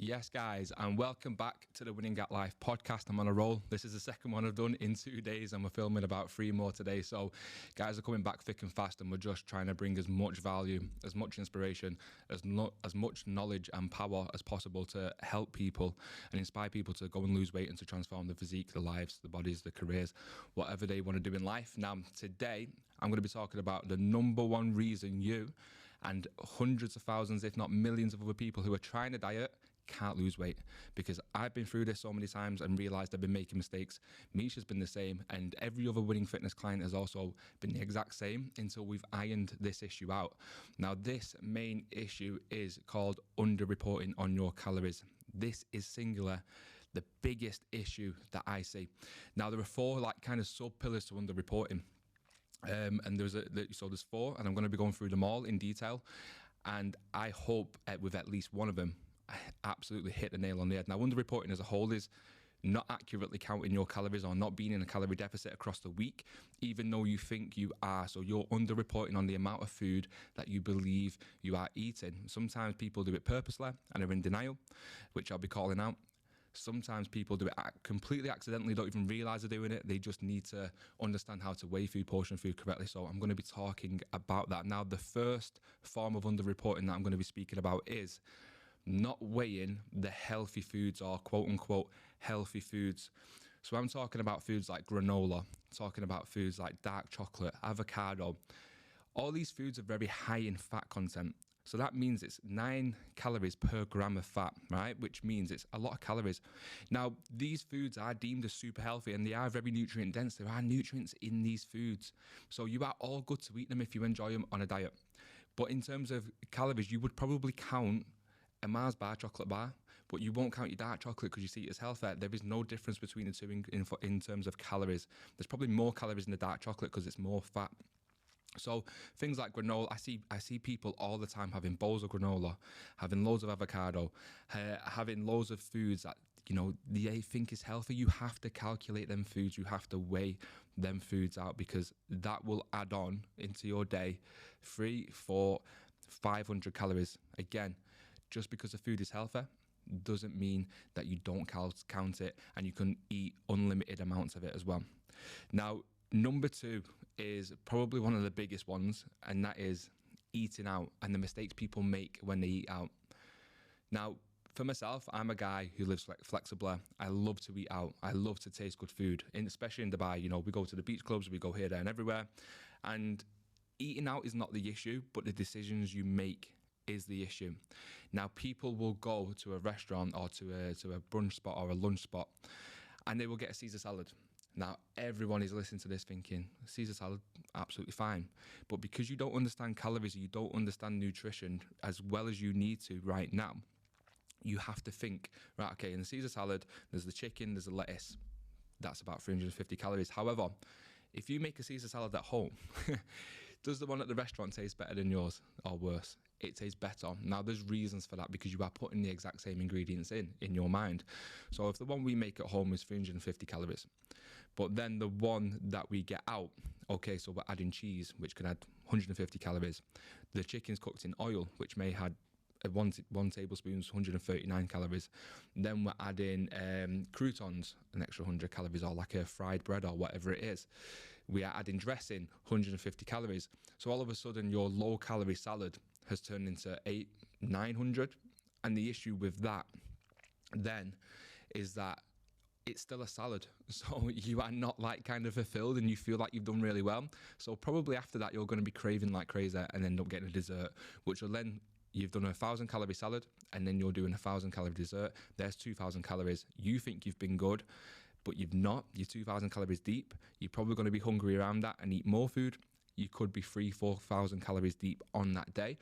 Yes, guys, and welcome back to the Winning at Life podcast. I'm on a roll. This is the second one I've done in 2 days, and we're filming about 3 more today. So, guys are coming back thick and fast, and we're just trying to bring as much value, as much inspiration, as much knowledge and power as possible to help people and inspire people to go and lose weight and to transform the physique, the lives, the bodies, the careers, whatever they want to do in life. Now, today, I'm going to be talking about the number one reason you and hundreds of thousands, if not millions of other people who are trying to diet can't lose weight, because I've been through this so many times and realized I've been making mistakes. Misha's been the same, and every other winning fitness client has also been the exact same until we've ironed this issue out. Now, this main issue is called underreporting on your calories. This is singular the biggest issue that I see. Now, there are 4 kind of sub pillars to underreporting. And there's 4, and I'm going to be going through them all in detail, and I hope with at least one of them I absolutely hit the nail on the head. Now, underreporting as a whole is not accurately counting your calories or not being in a calorie deficit across the week, even though you think you are. So you're underreporting on the amount of food that you believe you are eating. Sometimes people do it purposely and are in denial, which I'll be calling out. Sometimes people do it completely accidentally, don't even realize they're doing it. They just need to understand how to weigh food, portion food correctly. So I'm going to be talking about that. Now, the first form of underreporting that I'm going to be speaking about is not weighing the healthy foods, or quote unquote healthy foods. So I'm talking about foods like granola, talking about foods like dark chocolate, avocado. All these foods are very high in fat content. So that means it's 9 calories per gram of fat, right? Which means it's a lot of calories. Now, these foods are deemed as super healthy, and they are very nutrient dense. There are nutrients in these foods. So you are all good to eat them if you enjoy them on a diet. But in terms of calories, you would probably count a Mars bar, chocolate bar, but you won't count your dark chocolate because you see it as healthy. There is no difference between the two in terms of calories. There's probably more calories in the dark chocolate because it's more fat. So things like granola, I see people all the time having bowls of granola, having loads of avocado, having loads of foods that they think is healthy. You have to calculate them foods. You have to weigh them foods out, because that will add on into your day 300, 400, 500 calories. Again, just because the food is healthy doesn't mean that you don't count it, and you can eat unlimited amounts of it as well. Now, number 2 is probably one of the biggest ones, and that is eating out and the mistakes people make when they eat out. Now, for myself, I'm a guy who lives flexibly. I love to eat out. I love to taste good food, and especially in Dubai. We go to the beach clubs, we go here, there, and everywhere. And eating out is not the issue, but the decisions you make is the issue. Now, people will go to a restaurant or to a brunch spot or a lunch spot, and they will get a Caesar salad. Now, everyone is listening to this thinking, Caesar salad, absolutely fine. But because you don't understand calories, you don't understand nutrition as well as you need to right now, you have to think, right, okay, in the Caesar salad, there's the chicken, there's the lettuce. That's about 350 calories. However, if you make a Caesar salad at home, does the one at the restaurant taste better than yours or worse? It tastes better. Now, there's reasons for that, because you are putting the exact same ingredients in your mind. So if the one we make at home is 350 calories, but then the one that we get out, okay, so we're adding cheese, which can add 150 calories. The chicken's cooked in oil, which may add one tablespoon, 139 calories. Then we're adding croutons, an extra 100 calories, or like a fried bread or whatever it is. We are adding dressing, 150 calories. So all of a sudden, your low calorie salad has turned into 900. And the issue with that then is that it's still a salad. So you are not kind of fulfilled, and you feel like you've done really well. So probably after that, you're going to be craving like crazy and end up getting a dessert, which will then, you've done a 1,000 calorie salad, and then you're doing a 1,000 calorie dessert. There's 2,000 calories. You think you've been good, but you've not. You're 2,000 calories deep. You're probably going to be hungry around that and eat more food. You could be 4,000 calories deep on that day.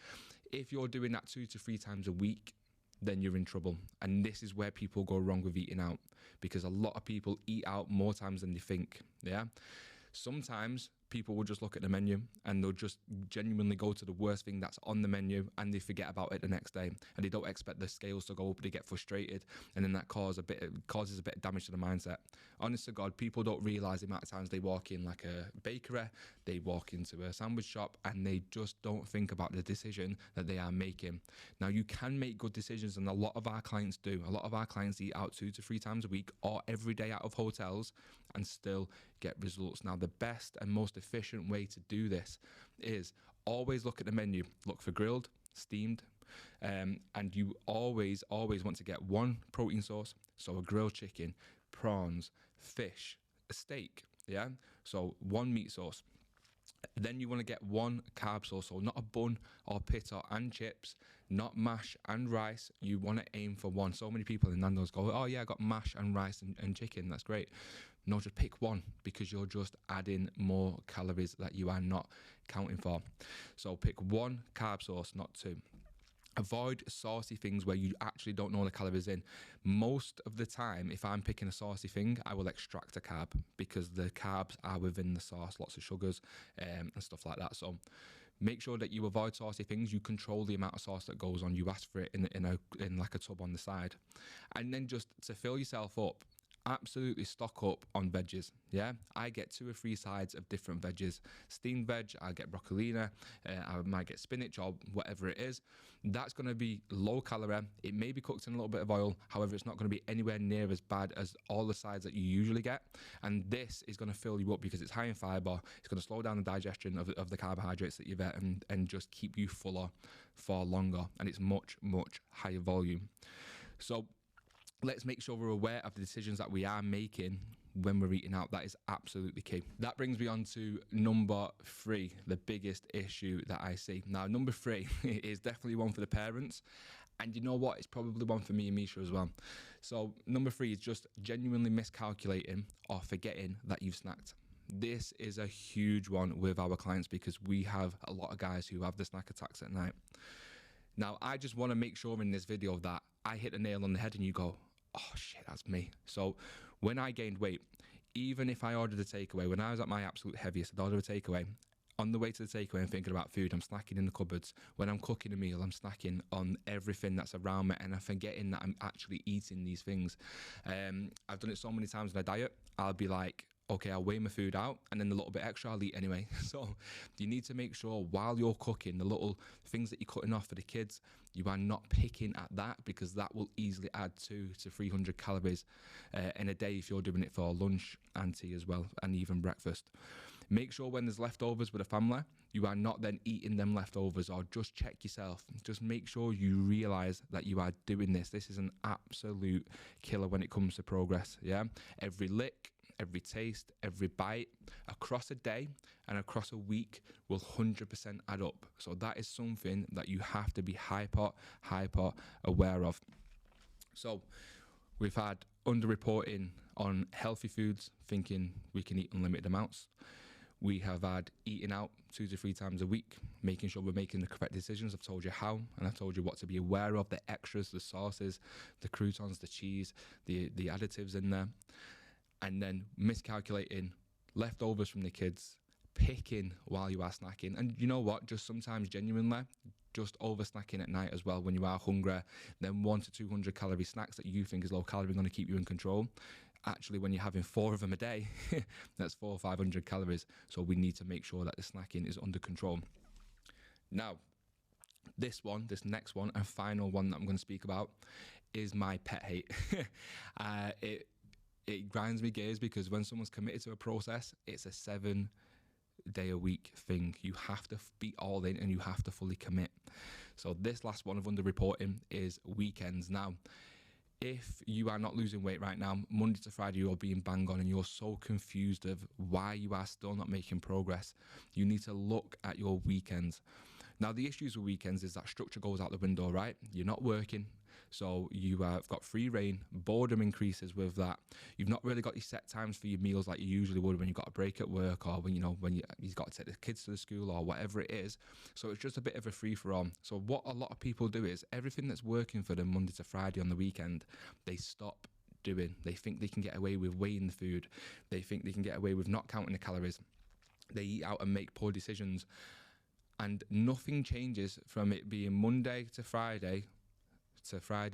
If you're doing that 2 to 3 times a week, then you're in trouble. And this is where people go wrong with eating out, because a lot of people eat out more times than they think. Yeah. Sometimes people will just look at the menu and they'll just genuinely go to the worst thing that's on the menu, and they forget about it the next day, and they don't expect the scales to go up. They get frustrated, and then that causes a bit of damage to the mindset. Honest to God, people don't realize the amount of times they walk in like a bakery, they walk into a sandwich shop, and they just don't think about the decision that they are making. Now, you can make good decisions, and a lot of our clients do. A lot of our clients eat out 2 to 3 times a week or every day out of hotels and still get results. Now, the best and most efficient way to do this is always look at the menu. Look for grilled, steamed, and you always want to get one protein source, so a grilled chicken, prawns, fish, a steak, yeah? So one meat source. Then you want to get one carb source, so not a bun or pita and chips, not mash and rice. You want to aim for one. So many people in Nando's go, oh yeah, I got mash and rice and chicken, that's great. No, just pick one, because you're just adding more calories that you are not counting for. So pick one carb source, not 2. Avoid saucy things where you actually don't know the calories in. Most of the time, if I'm picking a saucy thing, I will extract a carb, because the carbs are within the sauce, lots of sugars and stuff like that. So make sure that you avoid saucy things. You control the amount of sauce that goes on. You ask for it in like a tub on the side. And then just to fill yourself up, absolutely stock up on veggies. Yeah, I get 2 or 3 sides of different veggies. Steamed veg, I get broccolina, I might get spinach or whatever it is. That's going to be low calorie. It may be cooked in a little bit of oil, however, it's not going to be anywhere near as bad as all the sides that you usually get. And this is going to fill you up because it's high in fiber. It's going to slow down the digestion of the carbohydrates that you've eaten and just keep you fuller for longer. And it's much higher volume. So let's make sure we're aware of the decisions that we are making when we're eating out. That is absolutely key. That brings me on to number 3, the biggest issue that I see. Now, number 3 is definitely one for the parents. And you know what? It's probably one for me and Misha as well. So number 3 is just genuinely miscalculating or forgetting that you've snacked. This is a huge one with our clients, because we have a lot of guys who have the snack attacks at night. Now, I just want to make sure in this video that I hit the nail on the head and you go, oh shit, that's me. So when I gained weight, even if I ordered a takeaway, when I was at my absolute heaviest, I'd order a takeaway. On the way to the takeaway, I'm thinking about food. I'm snacking in the cupboards. When I'm cooking a meal, I'm snacking on everything that's around me, and I'm forgetting that I'm actually eating these things. I've done it so many times in a diet. I'll be like, okay, I'll weigh my food out, and then the little bit extra I'll eat anyway. So you need to make sure while you're cooking, the little things that you're cutting off for the kids, you are not picking at that, because that will easily add 200 to 300 calories in a day if you're doing it for lunch and tea as well, and even breakfast. Make sure when there's leftovers with a family, you are not then eating them leftovers, or just check yourself. Just make sure you realize that you are doing this. This is an absolute killer when it comes to progress, yeah? Every lick, every taste, every bite across a day and across a week will 100% add up. So that is something that you have to be hyper aware of. So we've had underreporting on healthy foods, thinking we can eat unlimited amounts. We have had eating out 2 to 3 times a week, making sure we're making the correct decisions. I've told you how, and I've told you what to be aware of, the extras, the sauces, the croutons, the cheese, the additives in there. And then miscalculating leftovers from the kids, picking while you are snacking. And you know what? Just sometimes genuinely, just over snacking at night as well when you are hungry. Then 100 to 200 calorie snacks that you think is low calorie going to keep you in control. Actually, when you're having 4 of them a day, that's 400 or 500 calories. So we need to make sure that the snacking is under control. Now, this next one and final one that I'm going to speak about is my pet hate. It grinds me gears, because when someone's committed to a process, it's a 7-day-a-week thing. You have to be all in and you have to fully commit. So this last one of underreporting is weekends. Now, if you are not losing weight right now, Monday to Friday you're being bang on and you're so confused of why you are still not making progress, you need to look at your weekends. Now, the issues with weekends is that structure goes out the window, right? You're not working. So you have got free reign, boredom increases with that. You've not really got your set times for your meals like you usually would when you've got a break at work, or when you've got to take the kids to the school or whatever it is. So it's just a bit of a free-for-all. So what a lot of people do is everything that's working for them Monday to Friday on the weekend, they stop doing. They think they can get away with weighing the food. They think they can get away with not counting the calories. They eat out and make poor decisions. And nothing changes from it being Monday to Friday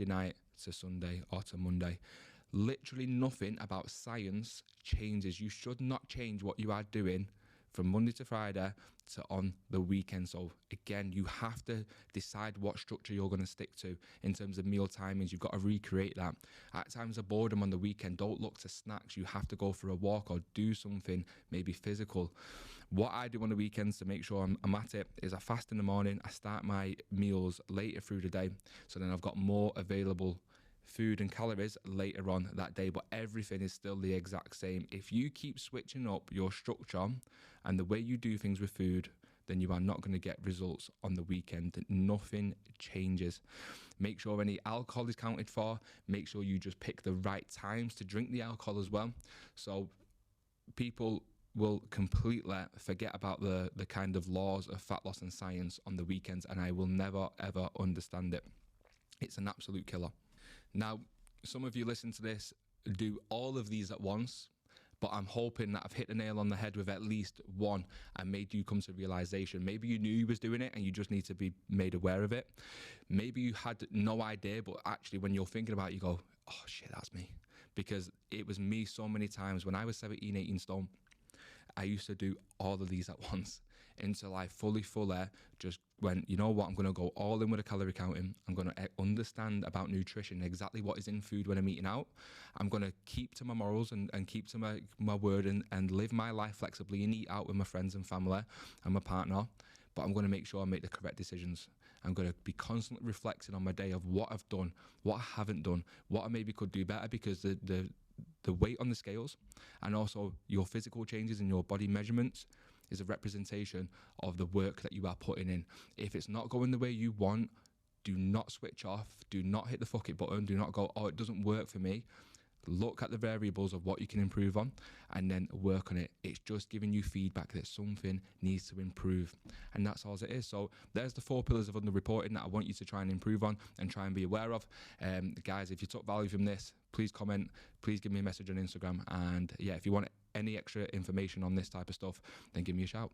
night to Sunday or to Monday. Literally nothing about science changes. You should not change what you are doing from Monday to Friday to on the weekend. So again, you have to decide what structure you're going to stick to in terms of meal timings. You've got to recreate that. At times of boredom on the weekend, don't look to snacks. You have to go for a walk or do something maybe physical. What I do on the weekends to make sure I'm at it is I fast in the morning. I start my meals later through the day, so then I've got more available food and calories later on that day, but everything is still the exact same. If you keep switching up your structure and the way you do things with food, then you are not going to get results on the weekend. Nothing changes. Make sure any alcohol is counted for. Make sure you just pick the right times to drink the alcohol as well. So people will completely forget about the kind of laws of fat loss and science on the weekends, and I will never ever understand it. It's an absolute killer. Now, some of you listen to this do all of these at once, but I'm hoping that I've hit the nail on the head with at least one and made you come to realization. Maybe you knew you was doing it and you just need to be made aware of it. Maybe you had no idea, but actually when you're thinking about it, you go, oh shit, that's me. Because it was me so many times when I was 17, 18 stone. I used to do all of these at once until I fully just went, you know what, I'm going to go all in with a calorie counting. I'm going to understand about nutrition, exactly what is in food when I'm eating out. I'm going to keep to my morals and keep to my word and live my life flexibly and eat out with my friends and family and my partner. But I'm going to make sure I make the correct decisions. I'm going to be constantly reflecting on my day of what I've done, what I haven't done, what I maybe could do better, because the weight on the scales and also your physical changes in your body measurements is a representation of the work that you are putting in. If it's not going the way you want, do not switch off, do not hit the fuck it button, do not go, oh, it doesn't work for me. Look at the variables of what you can improve on and then work on it. It's just giving you feedback that something needs to improve, and that's all it is. So there's the 4 pillars of underreporting that I want you to try and improve on and try and be aware of. Guys, if you took value from this, please comment, please give me a message on Instagram, and yeah, if you want any extra information on this type of stuff, then give me a shout.